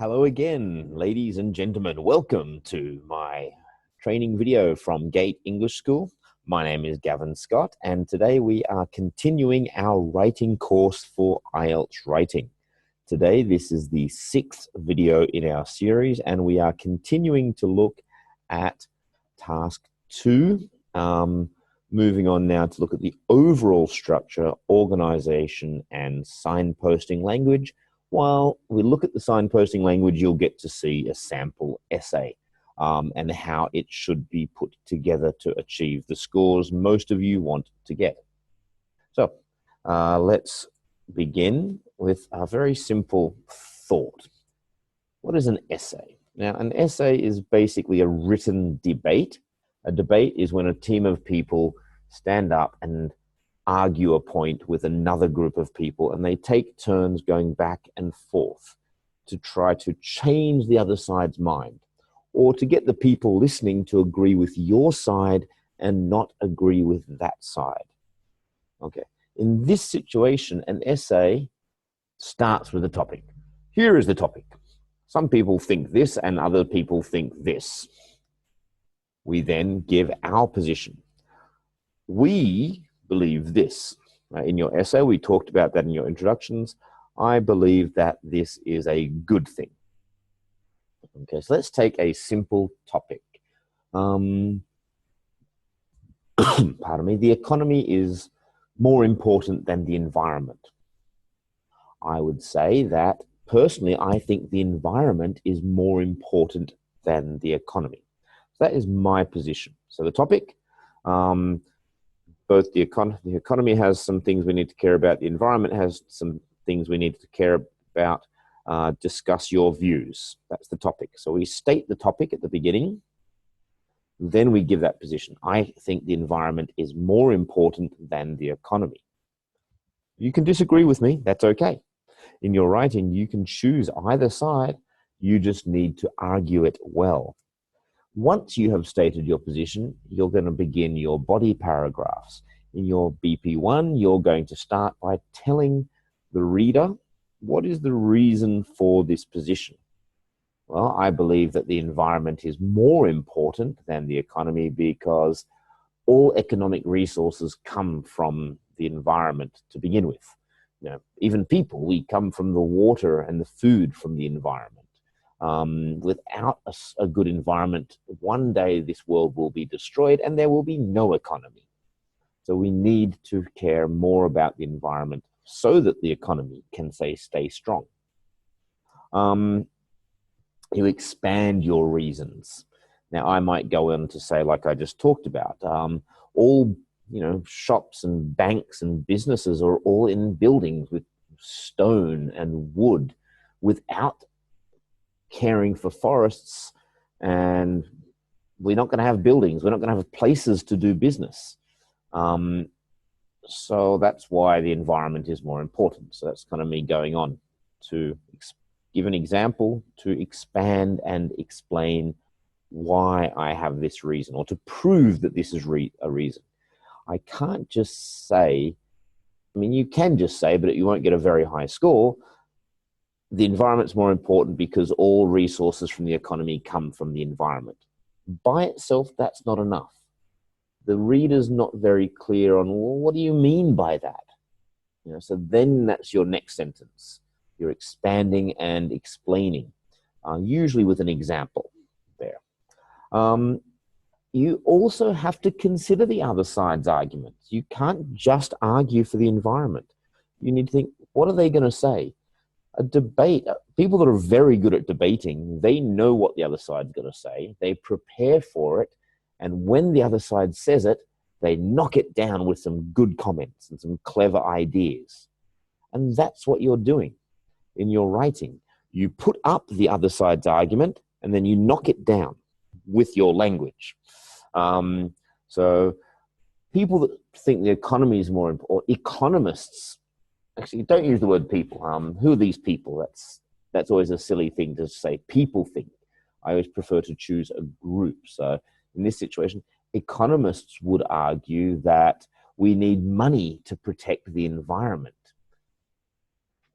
Hello again, ladies and gentlemen. Welcome to my training video from Gate English School. My name is Gavin Scott, and today we are continuing our writing course for IELTS Writing. Today, this is the 6th video in our series, and we are continuing to look at task 2. Moving on now to look at the overall structure, organization, and signposting language. While we look at the signposting language, you'll get to see a sample essay and how it should be put together to achieve the scores most of you want to get. So let's begin with a very simple thought. What is an essay? Now, an essay is basically a written debate. A debate is when a team of people stand up and argue a point with another group of people, and they take turns going back and forth to try to change the other side's mind, or to get the people listening to agree with your side and not agree with that side. Okay. In this situation, an essay starts with a topic. Here is the topic. Some people think this and other people think this. We then give our position. We believe this. In your essay, we talked about that in your introductions. I believe that this is a good thing. Okay, so let's take a simple topic. Pardon me. The economy is more important than the environment. I would say that personally, I think the environment is more important than the economy. So that is my position. So the topic, both the economy has some things we need to care about. The environment has some things we need to care about. Discuss your views. That's the topic. So we state the topic at the beginning. Then we give that position. I think the environment is more important than the economy. You can disagree with me. That's okay. In your writing, you can choose either side. You just need to argue it well. Once you have stated your position, you're going to begin your body paragraphs. In your BP1, you're going to start by telling the reader what is the reason for this position. Well, I believe that the environment is more important than the economy because all economic resources come from the environment to begin with. You know, even people, we come from the water and the food from the environment. Without a good environment, one day this world will be destroyed and there will be no economy. So we need to care more about the environment so that the economy can stay strong. You expand your reasons. Now, I might go on to say, like I just talked about, all shops and banks and businesses are all in buildings with stone and wood without caring for forests, and we're not going to have buildings. We're not going to have places to do business. So that's why the environment is more important. So that's kind of me going on to give an example, to expand and explain why I have this reason, or to prove that this is a reason. I can't just say, you can just say, but you won't get a very high score. The environment's more important because all resources from the economy come from the environment. By itself, that's not enough. The reader's not very clear on, well, what do you mean by that? So then that's your next sentence. You're expanding and explaining, usually with an example there. You also have to consider the other side's arguments. You can't just argue for the environment. You need to think, what are they going to say? A debate, people that are very good at debating, they know what the other side's going to say. They prepare for it. And when the other side says it, they knock it down with some good comments and some clever ideas. And that's what you're doing in your writing. You put up the other side's argument and then you knock it down with your language. So people that think the economy is more important, or economists, actually, don't use the word people. Who are these people? That's always a silly thing to say. People think. I always prefer to choose a group. So in this situation, economists would argue that we need money to protect the environment.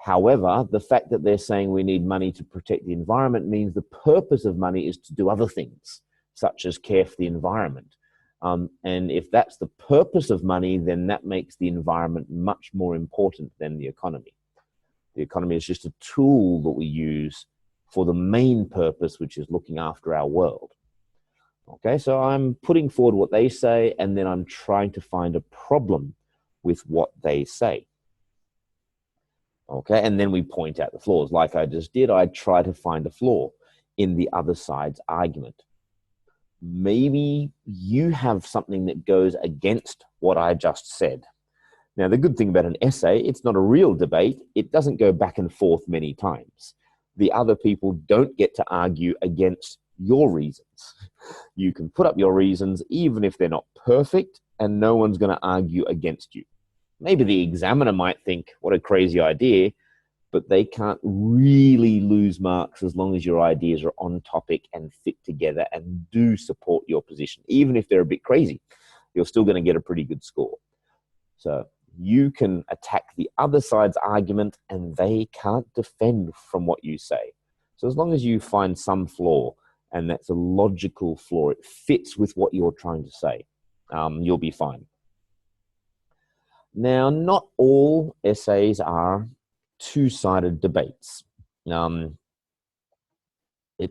However, the fact that they're saying we need money to protect the environment means the purpose of money is to do other things, such as care for the environment. And if that's the purpose of money, then that makes the environment much more important than the economy. The economy is just a tool that we use for the main purpose, which is looking after our world. Okay, so I'm putting forward what they say, and then I'm trying to find a problem with what they say. Okay, and then we point out the flaws. Like I just did, I try to find a flaw in the other side's argument. Maybe you have something that goes against what I just said. Now, the good thing about an essay, it's not a real debate. It doesn't go back and forth many times. The other people don't get to argue against your reasons. You can put up your reasons, even if they're not perfect, and no one's going to argue against you. Maybe the examiner might think, what a crazy idea, but they can't really lose marks as long as your ideas are on topic and fit together and do support your position. Even if they're a bit crazy, you're still going to get a pretty good score. So you can attack the other side's argument and they can't defend from what you say. So as long as you find some flaw, and that's a logical flaw, it fits with what you're trying to say, you'll be fine. Now, not all essays are two-sided debates. It's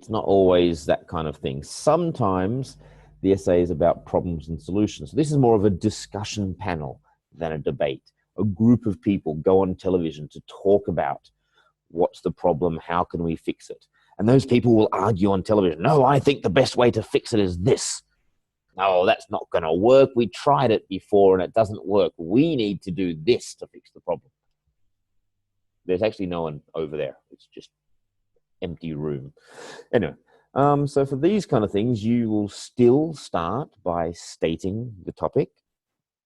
not always that kind of thing. Sometimes the essay is about problems and solutions. This is more of a discussion panel than a debate. A group of people go on television to talk about what's the problem, how can we fix it? And those people will argue on television, no, I think the best way to fix it is this. No, that's not going to work. We tried it before and it doesn't work. We need to do this to fix the problem. There's actually no one over there. It's just empty room. Anyway, so for these kind of things, you will still start by stating the topic.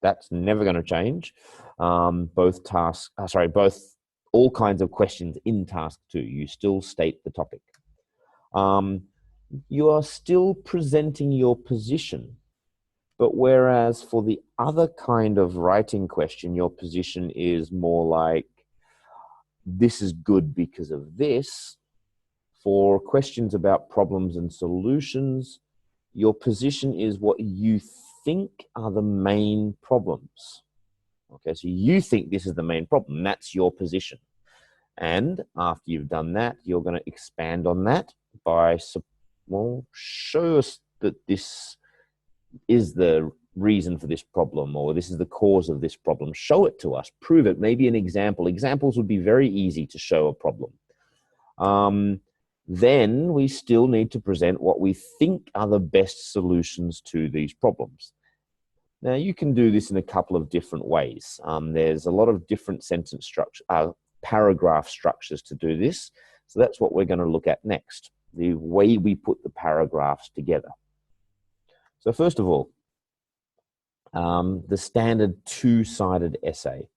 That's never going to change. Both all kinds of questions in task 2, you still state the topic. You are still presenting your position. But whereas for the other kind of writing question, your position is more like, this is good because of this. For questions about problems and solutions, your position is what you think are the main problems. Okay, so you think this is the main problem. That's your position. And after you've done that, you're going to expand on that by, well, show us that this is the reason for this problem, or this is the cause of this problem. Show it to us, prove it, maybe an example. Examples would be very easy to show a problem. Then we still need to present what we think are the best solutions to these problems. Now, you can do this in a couple of different ways. There's a lot of different sentence structure, paragraph structures to do this. So that's what we're going to look at next, the way we put the paragraphs together. So first of all, the standard two-sided essay.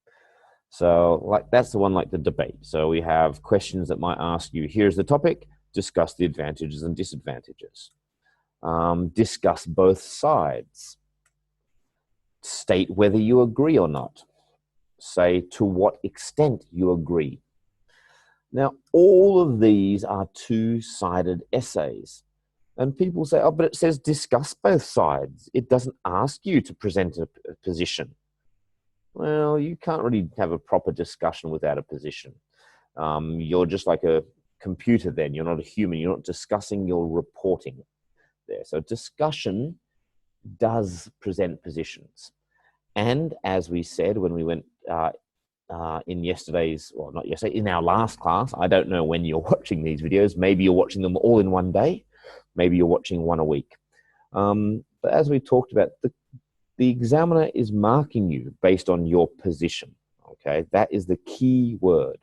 So that's the one like the debate. So we have questions that might ask you, here's the topic, discuss the advantages and disadvantages. Discuss both sides. State whether you agree or not. Say to what extent you agree. Now, all of these are two-sided essays. And people say, oh, but it says discuss both sides. It doesn't ask you to present a position. Well, you can't really have a proper discussion without a position. You're just like a computer then. You're not a human. You're not discussing, you're reporting there. So discussion does present positions. And as we said when we went in yesterday's, well, not yesterday, in our last class, I don't know when you're watching these videos. Maybe you're watching them all in one day. Maybe you're watching one a week. But as we talked about, the examiner is marking you based on your position. Okay, that is the key word.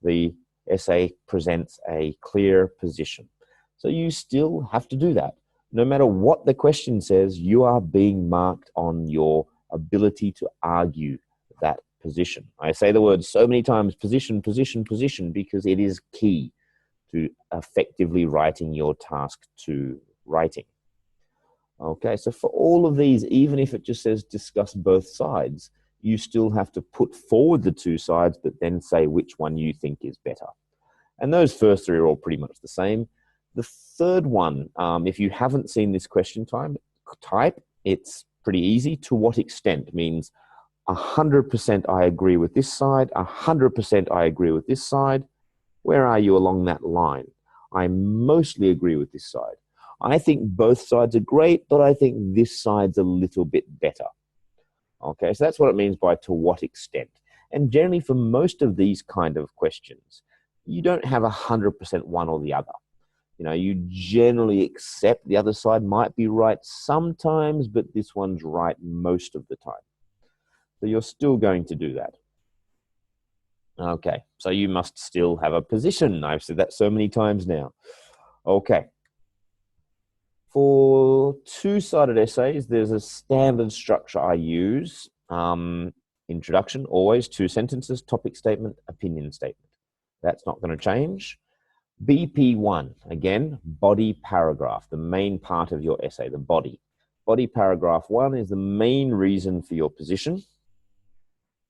The essay presents a clear position. So you still have to do that. No matter what the question says, you are being marked on your ability to argue that position. I say the word so many times, position, position, position, because it is key to effectively writing your task 2 writing. Okay, so for all of these, even if it just says discuss both sides, you still have to put forward the two sides, but then say which one you think is better. And those first three are all pretty much the same. The third one, if you haven't seen this question type, it's pretty easy. To what extent means 100% I agree with this side, 100% I agree with this side. Where are you along that line? I mostly agree with this side. I think both sides are great, but I think this side's a little bit better. Okay, so that's what it means by to what extent. And generally for most of these kind of questions, you don't have 100% one or the other. You know, you generally accept the other side might be right sometimes, but this one's right most of the time. So you're still going to do that. Okay, so you must still have a position. I've said that so many times now. Okay. For two-sided essays, there's a standard structure I use. Introduction, always 2 sentences, topic statement, opinion statement. That's not going to change. BP1, again, body paragraph, the main part of your essay, the body. Body paragraph 1 is the main reason for your position.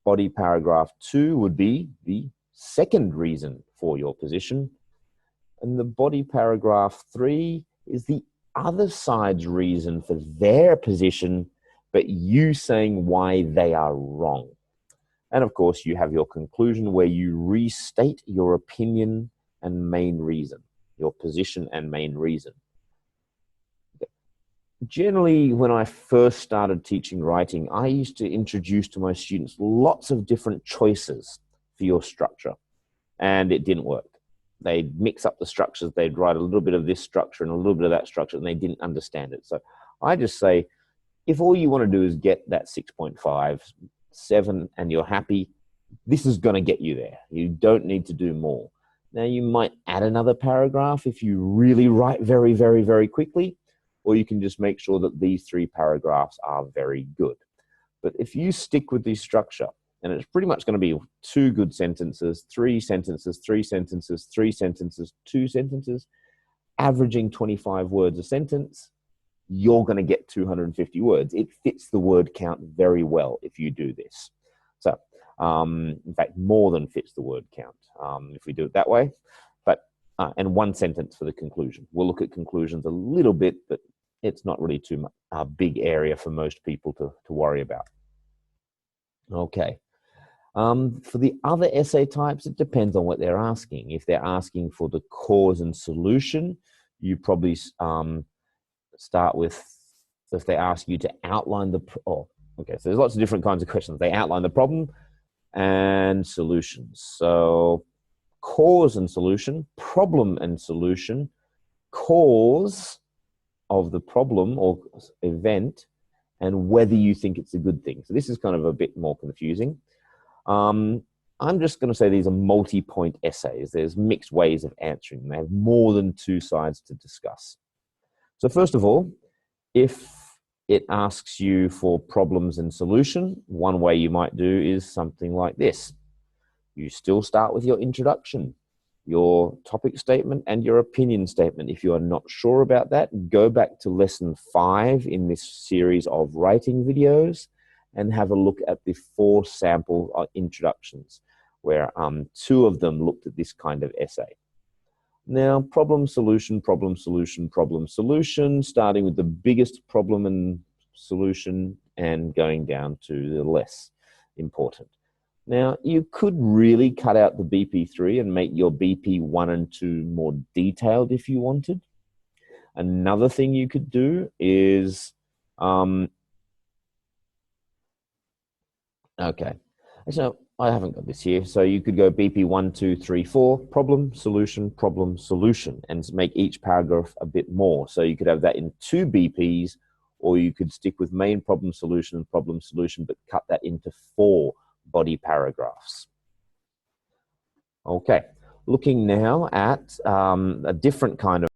Body paragraph 2 would be the second reason for your position. And the body paragraph 3 is the other side's reason for their position, but you saying why they are wrong. And of course, you have your conclusion where you restate your opinion and main reason, your position and main reason. Generally, when I first started teaching writing, I used to introduce to my students lots of different choices for your structure, and it didn't work. They'd mix up the structures. They'd write a little bit of this structure and a little bit of that structure, and they didn't understand it. So I just say, if all you want to do is get that 6.5, 7, and you're happy, this is going to get you there. You don't need to do more. Now, you might add another paragraph if you really write very, very, very quickly, or you can just make sure that these 3 paragraphs are very good. But if you stick with this structure, and it's pretty much going to be 2 good sentences, 3 sentences, 3 sentences, 3 sentences, 2 sentences, averaging 25 words a sentence, you're going to get 250 words. It fits the word count very well if you do this. So, in fact, more than fits the word count if we do it that way. But and 1 sentence for the conclusion. We'll look at conclusions a little bit, but it's not really too much a big area for most people to worry about. Okay. For the other essay types, it depends on what they're asking. If they're asking for the cause and solution, you probably start with, if they ask you to outline the, okay, so there's lots of different kinds of questions. They outline the problem and solutions. So cause and solution, problem and solution, cause of the problem or event, and whether you think it's a good thing. So this is kind of a bit more confusing. I'm just going to say these are multi-point essays. There's mixed ways of answering them. They have more than 2 sides to discuss. So first of all, if it asks you for problems and solution, one way you might do is something like this. You still start with your introduction, your topic statement, and your opinion statement. If you are not sure about that, go back to lesson 5 in this series of writing videos and have a look at the 4 sample introductions, where 2 of them looked at this kind of essay. Now, problem, solution, problem, solution, problem, solution, starting with the biggest problem and solution and going down to the less important. Now, you could really cut out the BP3 and make your BP 1 and 2 more detailed if you wanted. Another thing you could do is, okay, so I haven't got this here. So you could go BP 1, 2, 3, 4, problem, solution, and make each paragraph a bit more. So you could have that in 2 BPs, or you could stick with main problem, solution, but cut that into 4 body paragraphs. Okay, looking now at a different kind of